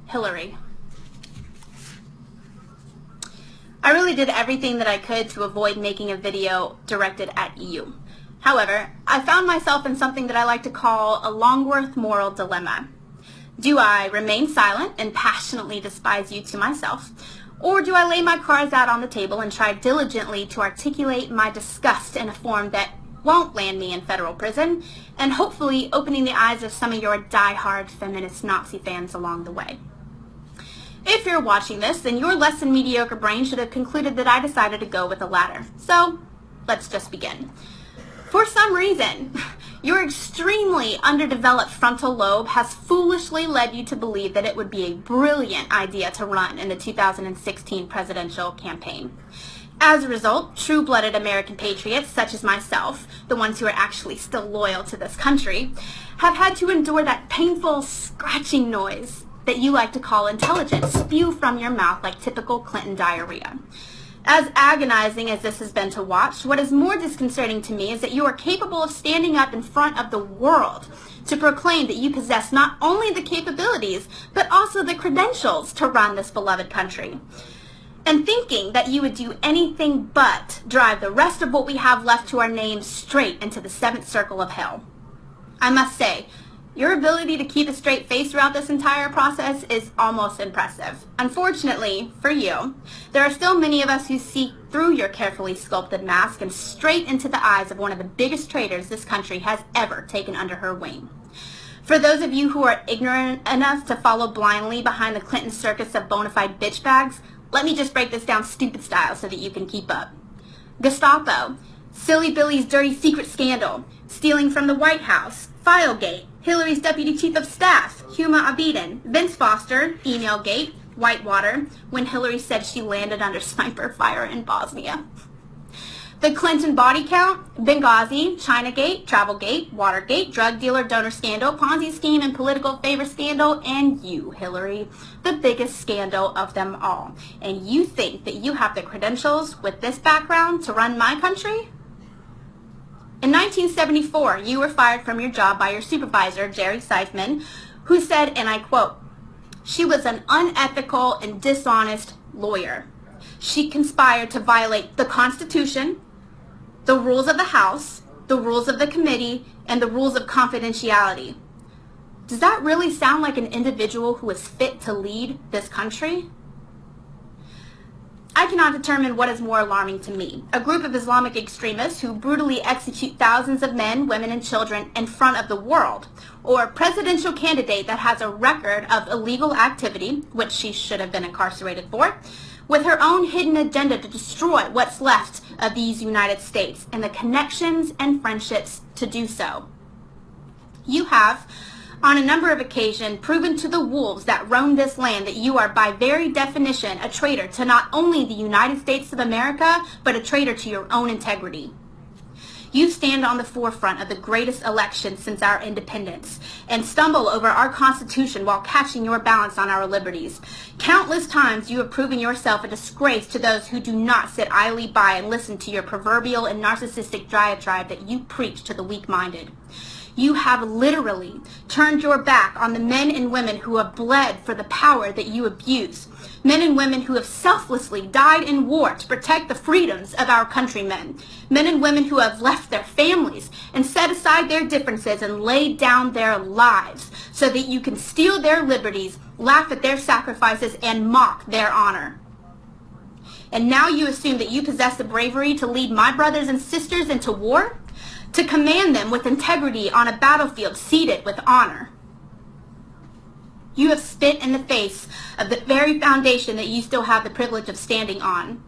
Hillary. I really did everything that I could to avoid making a video directed at you. However, I found myself in something that I like to call a Longworth moral dilemma. Do I remain silent and passionately despise you to myself, or do I lay my cards out on the table and try diligently to articulate my disgust in a form that won't land me in federal prison, and hopefully opening the eyes of some of your die-hard feminist Nazi fans along the way? If you're watching this, then your less than mediocre brain should have concluded that I decided to go with the latter. So, let's just begin. For some reason, your extremely underdeveloped frontal lobe has foolishly led you to believe that it would be a brilliant idea to run in the 2016 presidential campaign. As a result, true-blooded American patriots, such as myself, the ones who are actually still loyal to this country, have had to endure that painful scratching noise that you like to call intelligence spew from your mouth like typical Clinton diarrhea. As agonizing as this has been to watch, what is more disconcerting to me is that you are capable of standing up in front of the world to proclaim that you possess not only the capabilities, but also the credentials to run this beloved country. And thinking that you would do anything but drive the rest of what we have left to our names straight into the seventh circle of hell. I must say, your ability to keep a straight face throughout this entire process is almost impressive. Unfortunately, for you, there are still many of us who see through your carefully sculpted mask and straight into the eyes of one of the biggest traitors this country has ever taken under her wing. For those of you who are ignorant enough to follow blindly behind the Clinton circus of bona fide bitch bags, let me just break this down stupid style so that you can keep up. Gestapo, Silly Billy's dirty secret scandal, stealing from the White House, Filegate, Hillary's deputy chief of staff, Huma Abedin, Vince Foster, Emailgate, Whitewater, when Hillary said she landed under sniper fire in Bosnia. The Clinton body count, Benghazi, Chinagate, Travelgate, Watergate, drug dealer donor scandal, Ponzi scheme and political favor scandal, and you, Hillary, the biggest scandal of them all. And you think that you have the credentials with this background to run my country? In 1974, you were fired from your job by your supervisor, Jerry Seifman, who said, and I quote, "She was an unethical and dishonest lawyer. She conspired to violate the Constitution, the rules of the House, the rules of the committee, and the rules of confidentiality." Does that really sound like an individual who is fit to lead this country? I cannot determine what is more alarming to me. A group of Islamic extremists who brutally execute thousands of men, women, and children in front of the world, or a presidential candidate that has a record of illegal activity, which she should have been incarcerated for, with her own hidden agenda to destroy what's left of these United States and the connections and friendships to do so. You have, on a number of occasions, proven to the wolves that roam this land that you are by very definition a traitor to not only the United States of America, but a traitor to your own integrity. You stand on the forefront of the greatest election since our independence and stumble over our Constitution while catching your balance on our liberties. Countless times you have proven yourself a disgrace to those who do not sit idly by and listen to your proverbial and narcissistic diatribe that you preach to the weak-minded. You have literally turned your back on the men and women who have bled for the power that you abuse. Men and women who have selflessly died in war to protect the freedoms of our countrymen. Men and women who have left their families and set aside their differences and laid down their lives so that you can steal their liberties, laugh at their sacrifices, and mock their honor. And now you assume that you possess the bravery to lead my brothers and sisters into war? To command them with integrity on a battlefield seated with honor. You have spit in the face of the very foundation that you still have the privilege of standing on.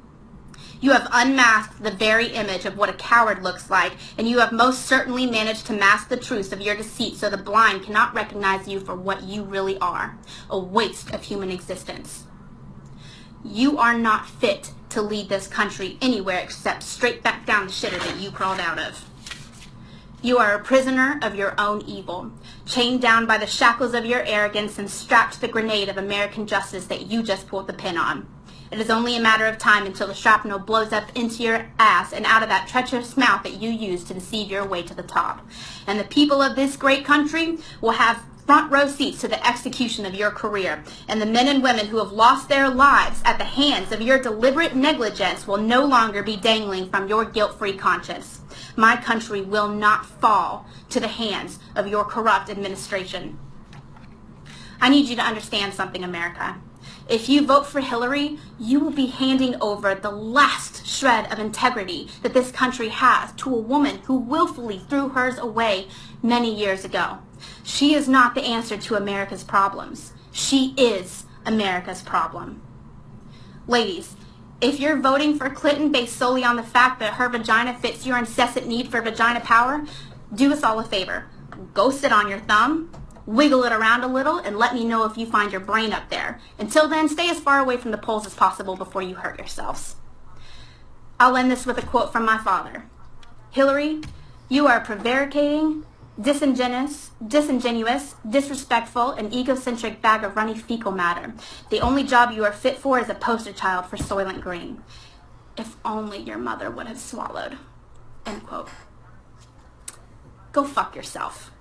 You have unmasked the very image of what a coward looks like, and you have most certainly managed to mask the truth of your deceit so the blind cannot recognize you for what you really are, a waste of human existence. You are not fit to lead this country anywhere except straight back down the shitter that you crawled out of. You are a prisoner of your own evil, chained down by the shackles of your arrogance and strapped to the grenade of American justice that you just pulled the pin on. It is only a matter of time until the shrapnel blows up into your ass and out of that treacherous mouth that you used to deceive your way to the top. And the people of this great country will have front row seats to the execution of your career, and the men and women who have lost their lives at the hands of your deliberate negligence will no longer be dangling from your guilt-free conscience. My country will not fall to the hands of your corrupt administration. I need you to understand something, America. If you vote for Hillary, you will be handing over the last shred of integrity that this country has to a woman who willfully threw hers away many years ago. She is not the answer to America's problems. She is America's problem. Ladies, if you're voting for Clinton based solely on the fact that her vagina fits your incessant need for vagina power, do us all a favor. Go sit on your thumb, wiggle it around a little, and let me know if you find your brain up there. Until then, stay as far away from the polls as possible before you hurt yourselves. I'll end this with a quote from my father. Hillary, you are a prevaricating, disingenuous, disrespectful, and egocentric bag of runny fecal matter. The only job you are fit for is a poster child for Soylent Green. If only your mother would have swallowed. End quote. Go fuck yourself.